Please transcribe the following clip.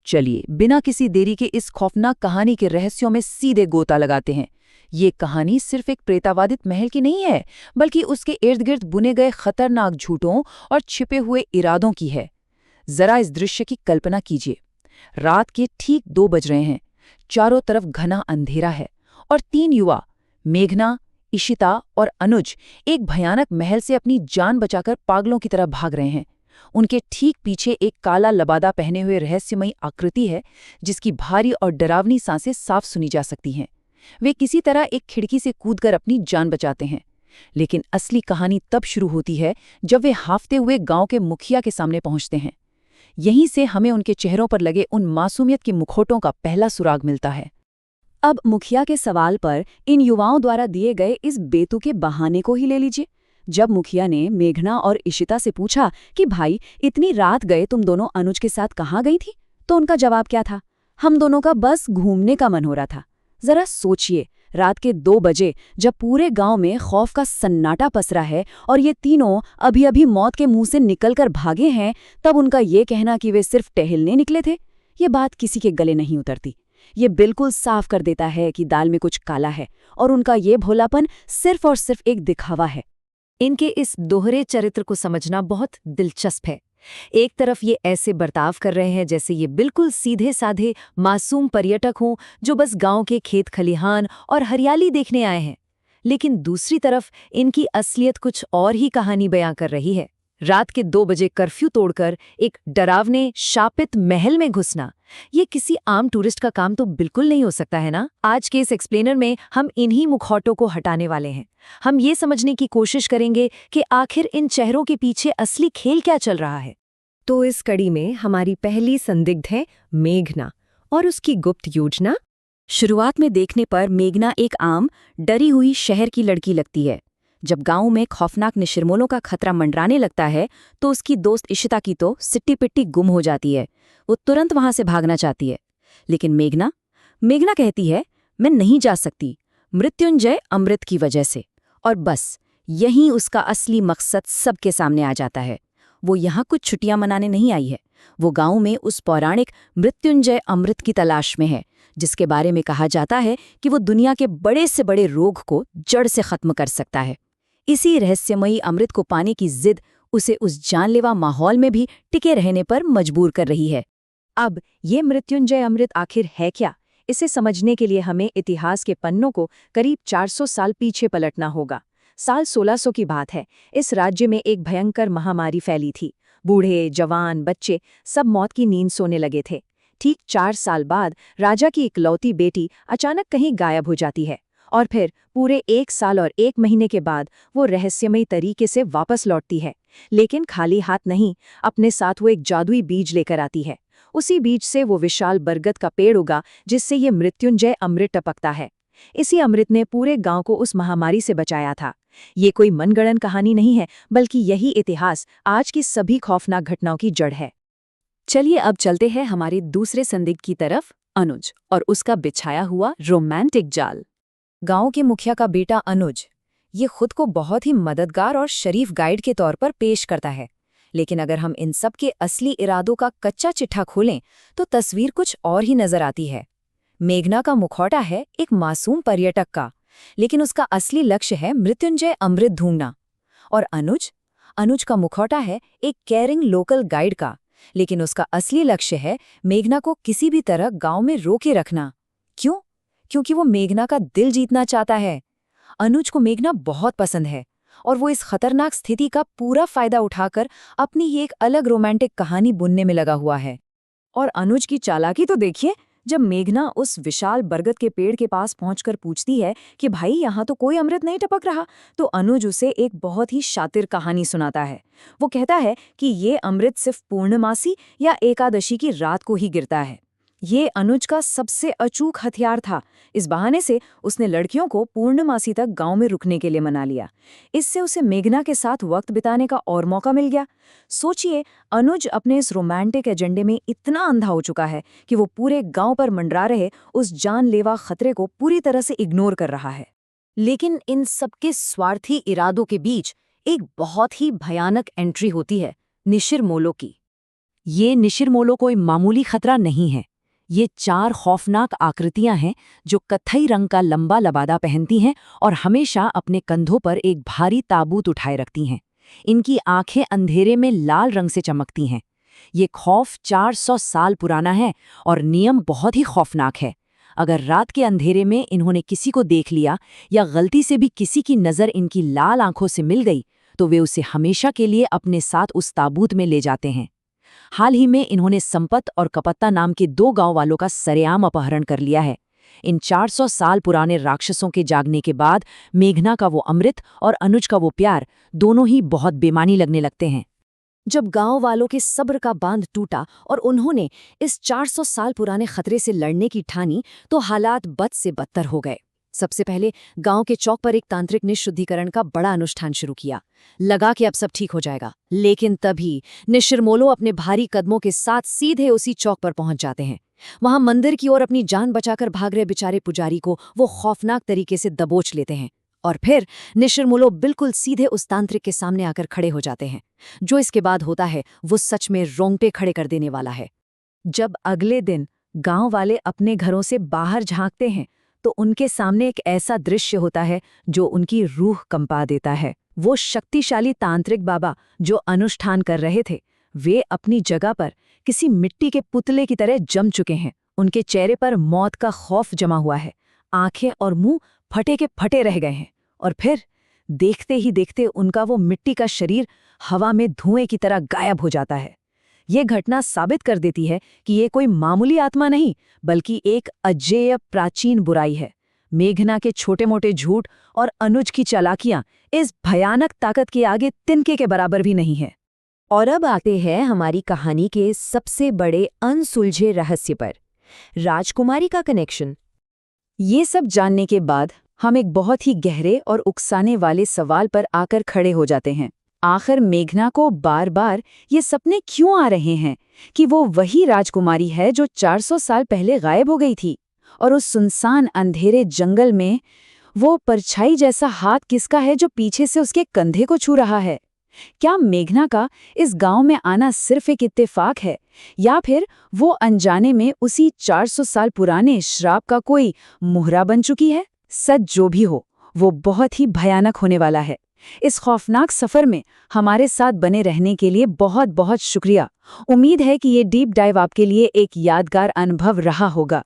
चलिए बिना किसी देरी के इस खौफनाक कहानी के रहस्यों में सीधे गोता लगाते हैं। ये कहानी सिर्फ एक प्रेतावादित महल की नहीं है, बल्कि उसके इर्द गिर्द बुने गए खतरनाक झूठों और छिपे हुए इरादों की है। जरा इस दृश्य की कल्पना कीजिए। रात के ठीक 2 बज रहे हैं, चारों तरफ घना अंधेरा है और 3 युवा, मेघना, इशिता और अनुज, एक भयानक महल से अपनी जान बचाकर पागलों की तरह भाग रहे हैं। उनके ठीक पीछे एक काला लबादा पहने हुए रहस्यमयी आकृति है, जिसकी भारी और डरावनी सांसें साफ सुनी जा सकती हैं। वे किसी तरह एक खिड़की से कूदकर अपनी जान बचाते हैं। लेकिन असली कहानी तब शुरू होती है जब वे हांफते हुए गांव के मुखिया के सामने पहुंचते हैं। यहीं से हमें उनके चेहरों पर लगे उन मासूमियत के मुखौटों का पहला सुराग मिलता है। अब मुखिया के सवाल पर इन युवाओं द्वारा दिए गए इस बेतुके बहाने को ही ले लीजिए। जब मुखिया ने मेघना और इशिता से पूछा कि भाई इतनी रात गए तुम दोनों अनुज के साथ कहाँ गई थी, तो उनका जवाब क्या था? हम दोनों का बस घूमने का मन हो रहा था। जरा सोचिए, रात के 2 बजे जब पूरे गांव में खौफ का सन्नाटा पसरा है और ये तीनों अभी अभी मौत के मुंह से निकलकर भागे हैं, तब उनका ये कहना कि वे सिर्फ टहलने निकले थे, ये बात किसी के गले नहीं उतरती। ये बिल्कुल साफ कर देता है कि दाल में कुछ काला है और उनका ये भोलापन सिर्फ और सिर्फ एक दिखावा है। इनके इस दोहरे चरित्र को समझना बहुत दिलचस्प है। एक तरफ ये ऐसे बर्ताव कर रहे हैं जैसे ये बिल्कुल सीधे साधे मासूम पर्यटक हों जो बस गांव के खेत खलिहान और हरियाली देखने आए हैं, लेकिन दूसरी तरफ इनकी असलियत कुछ और ही कहानी बयां कर रही है। रात के 2 बजे कर्फ्यू तोड़कर एक डरावने शापित महल में घुसना, ये किसी आम टूरिस्ट का काम तो बिल्कुल नहीं हो सकता है ना। आज के इस एक्सप्लेनर में हम इन्हीं मुखौटों को हटाने वाले हैं। हम ये समझने की कोशिश करेंगे कि आखिर इन चेहरों के पीछे असली खेल क्या चल रहा है। तो इस कड़ी में हमारी पहली संदिग्ध है मेघना और उसकी गुप्त योजना। शुरुआत में देखने पर मेघना एक आम, डरी हुई शहर की लड़की लगती है। जब गांव में खौफनाक निशिरमोलों का खतरा मंडराने लगता है, तो उसकी दोस्त इशिता की तो सिट्टी पिट्टी गुम हो जाती है। वो तुरंत वहां से भागना चाहती है, लेकिन मेघना कहती है, मैं नहीं जा सकती, मृत्युंजय अमृत की वजह से। और बस यहीं उसका असली मकसद सबके सामने आ जाता है। वो यहाँ कुछ छुट्टियां मनाने नहीं आई है, वो गांव में उस पौराणिक मृत्युंजय अमृत की तलाश में है, जिसके बारे में कहा जाता है कि वो दुनिया के बड़े से बड़े रोग को जड़ से खत्म कर सकता है। इसी रहस्यमयी अमृत को पाने की जिद उसे उस जानलेवा माहौल में भी टिके रहने पर मजबूर कर रही है। अब ये मृत्युंजय अमृत आखिर है क्या? इसे समझने के लिए हमें इतिहास के पन्नों को करीब 400 साल पीछे पलटना होगा। साल 1600 की बात है। इस राज्य में एक भयंकर महामारी फैली थी। बूढ़े, जवान, बच्चे सब मौत की नींद सोने लगे थे। ठीक 4 साल बाद राजा की इकलौती बेटी अचानक कहीं गायब हो जाती है और फिर पूरे 1 साल और 1 महीने के बाद वो रहस्यमयी तरीके से वापस लौटती है, लेकिन खाली हाथ नहीं, अपने साथ वो एक जादुई बीज लेकर आती है। उसी बीज से वो विशाल बरगद का पेड़ उगा, जिससे ये मृत्युंजय अमृत टपकता है। इसी अमृत ने पूरे गांव को उस महामारी से बचाया था। ये कोई मनगढ़ंत कहानी नहीं है, बल्कि यही इतिहास आज की सभी खौफनाक घटनाओं की जड़ है। चलिए अब चलते हैं हमारे दूसरे संदिग्ध की तरफ, अनुज और उसका बिछाया हुआ रोमांटिक जाल। गांव के मुखिया का बेटा अनुज, ये खुद को बहुत ही मददगार और शरीफ गाइड के तौर पर पेश करता है, लेकिन अगर हम इन सब के असली इरादों का कच्चा चिट्ठा खोलें तो तस्वीर कुछ और ही नजर आती है। मेघना का मुखौटा है एक मासूम पर्यटक का, लेकिन उसका असली लक्ष्य है मृत्युंजय अमृत ढूंढना। और अनुज का मुखौटा है एक केयरिंग लोकल गाइड का, लेकिन उसका असली लक्ष्य है मेघना को किसी भी तरह गांव में रोके रखना। क्यों? क्योंकि वो मेघना का दिल जीतना चाहता है। अनुज को मेघना बहुत पसंद है और वो इस खतरनाक स्थिति का पूरा फायदा उठाकर अपनी ही एक अलग रोमांटिक कहानी बुनने में लगा हुआ है। और अनुज की चालाकी तो देखिए, जब मेघना उस विशाल बरगद के पेड़ के पास पहुंचकर पूछती है कि भाई यहाँ तो कोई अमृत नहीं टपक रहा, तो अनुज उसे एक बहुत ही शातिर कहानी सुनाता है। वो कहता है कि ये अमृत सिर्फ पूर्णमासी या एकादशी की रात को ही गिरता है। ये अनुज का सबसे अचूक हथियार था। इस बहाने से उसने लड़कियों को पूर्णमासी तक गांव में रुकने के लिए मना लिया। इससे उसे मेघना के साथ वक्त बिताने का और मौका मिल गया। सोचिए, अनुज अपने इस रोमांटिक एजेंडे में इतना अंधा हो चुका है कि वो पूरे गांव पर मंडरा रहे उस जानलेवा खतरे को पूरी तरह से इग्नोर कर रहा है। लेकिन इन सबके स्वार्थी इरादों के बीच एक बहुत ही भयानक एंट्री होती है, निशिर मोलो की। ये निशिरमोलो कोई मामूली खतरा नहीं है। ये 4 खौफनाक आकृतियां हैं जो कत्थई रंग का लंबा लबादा पहनती हैं और हमेशा अपने कंधों पर एक भारी ताबूत उठाए रखती हैं। इनकी आंखें अंधेरे में लाल रंग से चमकती हैं। ये खौफ 400 साल पुराना है और नियम बहुत ही खौफनाक है। अगर रात के अंधेरे में इन्होंने किसी को देख लिया या गलती से भी किसी की नज़र इनकी लाल आंखों से मिल गई तो वे उसे हमेशा के लिए अपने साथ उस ताबूत में ले जाते हैं। हाल ही में इन्होंने संपत और कपत्ता नाम के 2 गांव वालों का सरेआम अपहरण कर लिया है। इन 400 साल पुराने राक्षसों के जागने के बाद मेघना का वो अमृत और अनुज का वो प्यार दोनों ही बहुत बेमानी लगने लगते हैं। जब गांव वालों के सब्र का बांध टूटा और उन्होंने इस 400 साल पुराने खतरे से लड़ने की ठानी तो हालात बद से बदतर हो गए। सबसे पहले गांव के चौक पर एक तांत्रिक ने शुद्धिकरण का बड़ा अनुष्ठान शुरू किया। लगा कि अब सब ठीक हो जाएगा, लेकिन तभी निशिरमोलो अपने भारी कदमों के साथ सीधे उसी चौक पर पहुंच जाते हैं। वहां मंदिर की ओर अपनी जान बचाकर भाग रहे बेचारे पुजारी को वो खौफनाक तरीके से दबोच लेते हैं और फिर निशिरमोलो बिल्कुल सीधे उस तांत्रिक के सामने आकर खड़े हो जाते हैं। जो इसके बाद होता है वो सच में रोंगटे खड़े कर देने वाला है। जब अगले दिन गांव वाले अपने घरों से बाहर झांकते हैं तो उनके सामने एक ऐसा दृश्य होता है जो उनकी रूह कंपा देता है। वो शक्तिशाली तांत्रिक बाबा जो अनुष्ठान कर रहे थे, वे अपनी जगह पर किसी मिट्टी के पुतले की तरह जम चुके हैं। उनके चेहरे पर मौत का खौफ जमा हुआ है, आंखें और मुंह फटे के फटे रह गए हैं और फिर देखते ही देखते उनका वो मिट्टी का शरीर हवा में धुएं की तरह गायब हो जाता है। ये घटना साबित कर देती है कि ये कोई मामूली आत्मा नहीं बल्कि एक अजेय प्राचीन बुराई है। मेघना के छोटे-मोटे झूठ और अनुज की चालाकियां इस भयानक ताकत के आगे तिनके के बराबर भी नहीं है। और अब आते हैं हमारी कहानी के सबसे बड़े अनसुलझे रहस्य पर, राजकुमारी का कनेक्शन। ये सब जानने के बाद हम एक बहुत ही गहरे और उकसाने वाले सवाल पर आकर खड़े हो जाते हैं। आखिर मेघना को बार बार ये सपने क्यों आ रहे हैं कि वो वही राजकुमारी है जो 400 साल पहले गायब हो गई थी? और उस सुनसान अंधेरे जंगल में वो परछाई जैसा हाथ किसका है जो पीछे से उसके कंधे को छू रहा है? क्या मेघना का इस गांव में आना सिर्फ एक इत्तेफाक है या फिर वो अनजाने में उसी 400 साल पुराने श्राप का कोई मुहरा बन चुकी है? सच जो भी हो, वो बहुत ही भयानक होने वाला है। इस खौफनाक सफर में हमारे साथ बने रहने के लिए बहुत बहुत शुक्रिया। उम्मीद है कि ये डीप डाइव आपके लिए एक यादगार अनुभव रहा होगा।